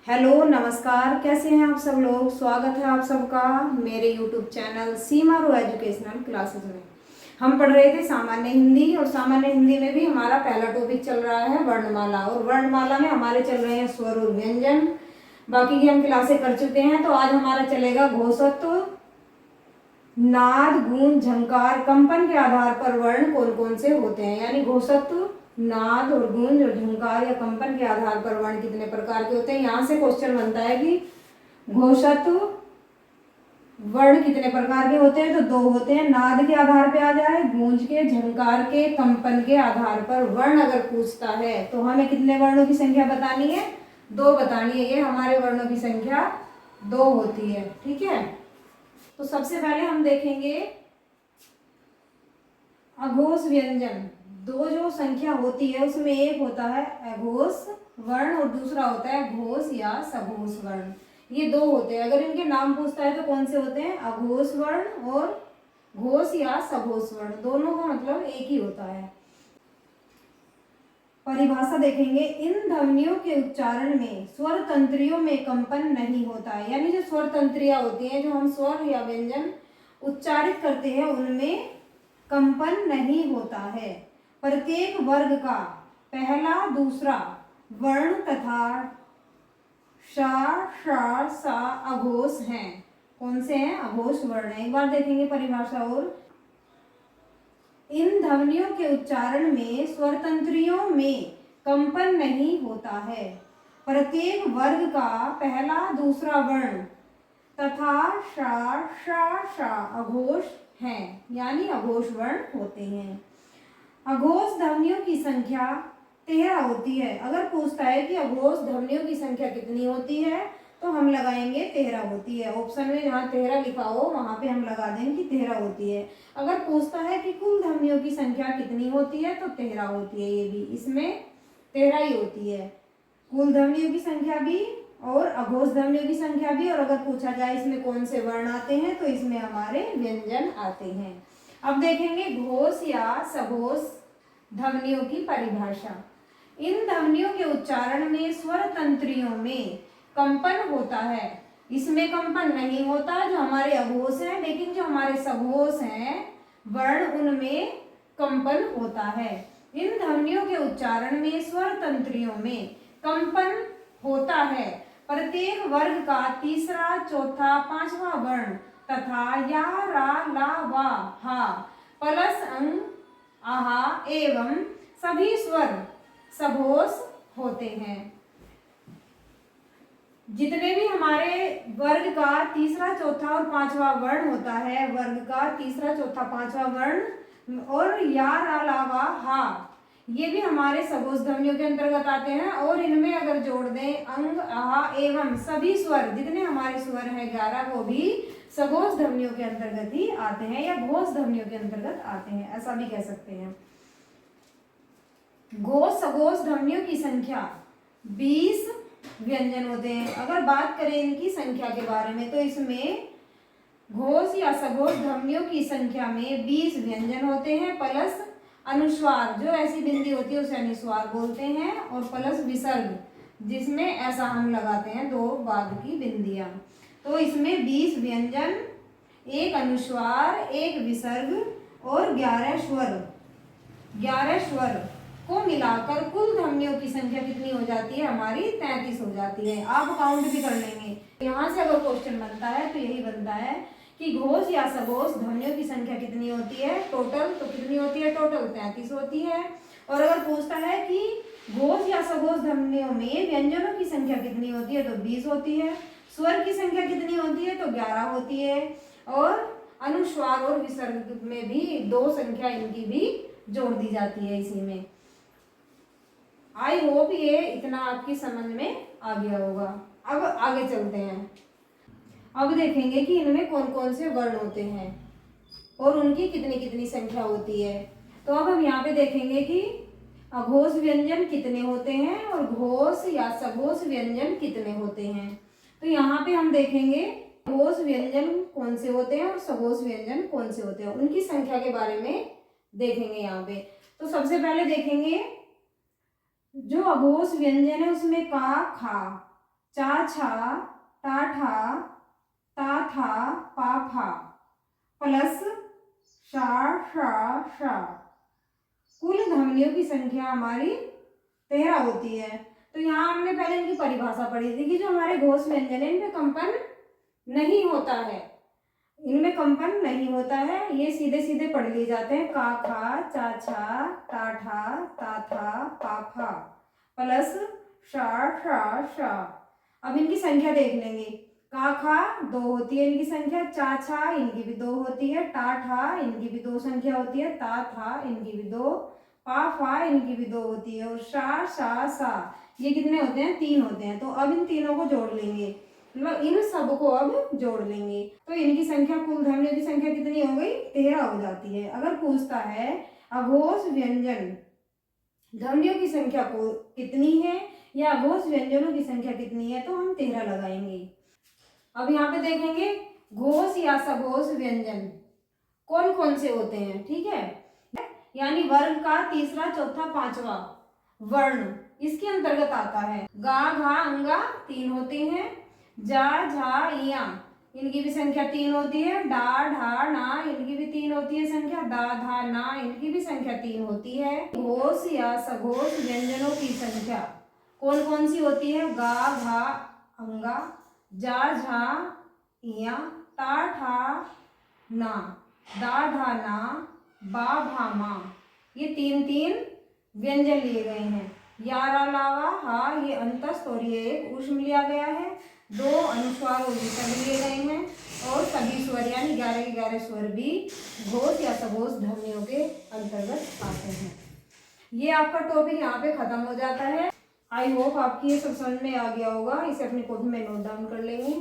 Hello नमस्कार, कैसे हैं आप सब लोग। स्वागत है आप सबका मेरे यूट्यूब चैनल सीमा रो एजुकेशनल क्लासेस में। हम पढ़ रहे थे सामान्य हिंदी और सामान्य हिंदी में भी हमारा पहला टॉपिक चल रहा है वर्णमाला। और वर्णमाला में हमारे चल रहे हैं स्वर और व्यंजन। बाकी की हम क्लासें कर चुके हैं। तो आज हमारा चलेगा घोषत्व, नाद, गूंज, झंकार, कंपन के आधार पर वर्ण कौन कौन से होते हैं। यानी घोषत्व, नाद और गूंज और झंकार या कंपन के आधार पर वर्ण कितने प्रकार के होते हैं। यहाँ से क्वेश्चन बनता है कि घोषत्व वर्ण कितने प्रकार के होते हैं। तो दो होते हैं, नाद के आधार पे आ जाए, गूंज के, झंकार के, कंपन के आधार पर वर्ण अगर पूछता है तो हमें कितने वर्णों की संख्या बतानी है, दो बतानी है। ये हमारे वर्णों की संख्या दो होती है, ठीक है। तो सबसे पहले हम देखेंगे अघोष व्यंजन। दो जो संख्या होती है उसमें एक होता है अघोष वर्ण और दूसरा होता है घोष या सघोष वर्ण। ये दो होते हैं। अगर इनके नाम पूछता है तो कौन से होते हैं, अघोष वर्ण और घोष या सघोष वर्ण। दोनों का मतलब एक ही होता है। परिभाषा देखेंगे, इन ध्वनियों के उच्चारण में स्वर तंत्रियों में कंपन नहीं होता है। यानी जो स्वर तंत्रियां होती हैं, जो हम स्वर या व्यंजन उच्चारित करते हैं, उनमें कंपन नहीं होता है। प्रत्येक वर्ग का पहला दूसरा वर्ण तथा श, श, सा अघोष हैं। कौन से हैं, अघोष वर्ण है। एक बार देखेंगे परिभाषा और, इन ध्वनियों के उच्चारण में स्वर तंत्रियों में कंपन नहीं होता है। प्रत्येक वर्ग का पहला दूसरा वर्ण तथा श अघोष हैं, यानी अघोष वर्ण होते हैं। अघोष ध्वनियों की संख्या 13 होती है। अगर पूछता है कि अघोष ध्वनियों की संख्या कितनी होती है तो हम लगाएंगे 13 होती है। ऑप्शन में जहाँ 13 लिखा हो वहां पे हम लगा देंगे कि 13 होती है। अगर पूछता है कि कुल ध्वनियों की संख्या कितनी होती है तो 13 होती है। ये भी इसमें 13 ही होती है, कुल ध्वनियों की संख्या भी और अघोष ध्वनियों की संख्या भी। और अगर पूछा जाए इसमें कौन से वर्ण आते हैं तो इसमें हमारे व्यंजन आते हैं। अब देखेंगे घोष या सघोष ध्वनियों की परिभाषा। इन ध्वनियों के उच्चारण में स्वर तंत्रियों में कंपन होता है। इसमें कंपन नहीं होता जो हमारे अघोष हैं, लेकिन जो हमारे सघोष हैं वर्ण, उनमें कंपन होता है। इन ध्वनियों के उच्चारण में स्वर तंत्रियों में कंपन होता है। प्रत्येक वर्ग का तीसरा, चौथा, पांचवा वर्ण तथा या, रा, ला, वा, हा, प्लस अंग, आहा एवं सभी स्वर सघोष होते हैं। जितने भी हमारे वर्ग का तीसरा, चौथा और पांचवा वर्ण होता है, वर्ग का तीसरा, चौथा, पांचवा वर्ण और या, रा, ला, वा, हा, ये भी हमारे सघोष ध्वनियों के अंतर्गत आते हैं। और इनमें अगर जोड़ दें अंग, आहा एवं सभी स्वर, जितने हमारे स्वर हैं 11, वो भी सघोष ध्वनियों के अंतर्गत ही आते हैं या घोष ध्वनियों के अंतर्गत आते हैं, ऐसा भी कह सकते हैं। घोष सघोष ध्वनियों की संख्या 20 व्यंजन होते हैं। अगर बात करें इनकी संख्या के बारे में तो इसमें घोष या सघोष ध्वनियों की संख्या में 20 व्यंजन होते हैं, प्लस अनुस्वार, जो ऐसी बिंदी होती है उसे अनुस्वार बोलते हैं, और प्लस विसर्ग, जिसमें ऐसा हम लगाते हैं दो बाद की बिंदियां। तो इसमें 20 व्यंजन, एक अनुस्वार, एक विसर्ग और 11 स्वर। 11 स्वर को मिलाकर कुल ध्वनियों की संख्या कितनी हो जाती है, हमारी 33 हो जाती है। आप काउंट भी कर लेंगे। यहाँ से अगर क्वेश्चन बनता है तो यही बनता है कि घोष या सघोष ध्वनियों की संख्या कितनी होती है टोटल, तो कितनी होती है टोटल, 33 होती है। और अगर पूछता है कि घोष या सघोष ध्वनियों में व्यंजनों की संख्या कितनी होती है तो 20 होती है। स्वर की संख्या कितनी होती है तो 11 होती है। और अनुस्वार और विसर्ग में भी दो संख्या इनकी भी जोड़ दी जाती है इसी में। आई होप ये इतना आपकी समझ में आ गया होगा। अब आगे चलते हैं। अब देखेंगे कि इनमें कौन कौन से वर्ण होते हैं और उनकी कितनी कितनी संख्या होती है। तो अब हम यहाँ पे देखेंगे कि अघोष व्यंजन कितने होते हैं और घोष या सघोष व्यंजन कितने होते हैं। तो यहाँ पे हम देखेंगे घोष व्यंजन कौन से होते हैं और सघोष व्यंजन कौन से होते हैं, उनकी संख्या के बारे में देखेंगे यहाँ पे। तो सबसे पहले देखेंगे जो अघोष व्यंजन है उसमें का, खा, चा छा, टा ठा, ता था, पा फा प्लस शा शा शा। कुल ध्वनियों की संख्या हमारी 13 होती है। तो यहाँ हमने पहले इनकी परिभाषा पढ़ी थी कि जो हमारे घोष व्यंजन है इनमें कंपन नहीं होता है, इनमें कंपन नहीं होता है, ये सीधे सीधे पढ़ लिए जाते हैं। का खा, चा छा, टा ठा, ता था, पा फा प्लस शा शा शा। अब इनकी संख्या देख लेंगे। का खा 2 होती है इनकी संख्या, चा छा इनकी भी 2 होती है, टा ठा इनकी भी 2 संख्या होती है, ता था इनकी भी 2, पा फा इनकी भी 2 होती है, और शा शा सा ये कितने होते हैं? 3 होते हैं। तो अब इन तीनों को जोड़ लेंगे, मतलब इन सब को अब जोड़ लेंगे तो इनकी संख्या, कुल ध्वनियों की संख्या कितनी हो गई? 13 हो जाती है। अगर पूछता है अघोष व्यंजन ध्वनियों की संख्या को कितनी है या अघोष व्यंजनों की संख्या कितनी है, तो हम 13 लगाएंगे। अब यहाँ पे देखेंगे घोष या सघोष व्यंजन कौन कौन से होते हैं, ठीक है। यानी वर्ग का तीसरा, चौथा, पांचवा वर्ण इसके अंतर्गत आता है। गा घा अंगा 3 होते हैं, जा झा इया इनकी भी संख्या 3 होती है, डा ढा ना इनकी भी 3 होती है संख्या, दा धा ना इनकी भी संख्या 3 होती है। घोष या सघोष व्यंजनों की संख्या कौन कौन सी होती है? गा घा अंगा, जा झा इया, ता ठा ना, दा ढा ना, बा भा मा ये 3 व्यंजन लिए गए हैं। यारा लावा हा ये अंतस्थ और ये एक ऊष्म लिया गया है। 2 अनुस्वार और विसर्ग लिए गए हैं, और सभी स्वर यानी 11 के 11 स्वर भी घोष या सघोष ध्वनियों के अंतर्गत आते हैं। ये आपका टॉपिक यहाँ पे खत्म हो जाता है। आई होप आपकी ये सब समझ में आ गया होगा। इसे अपनी कॉपी में नोट डाउन कर लेंगे।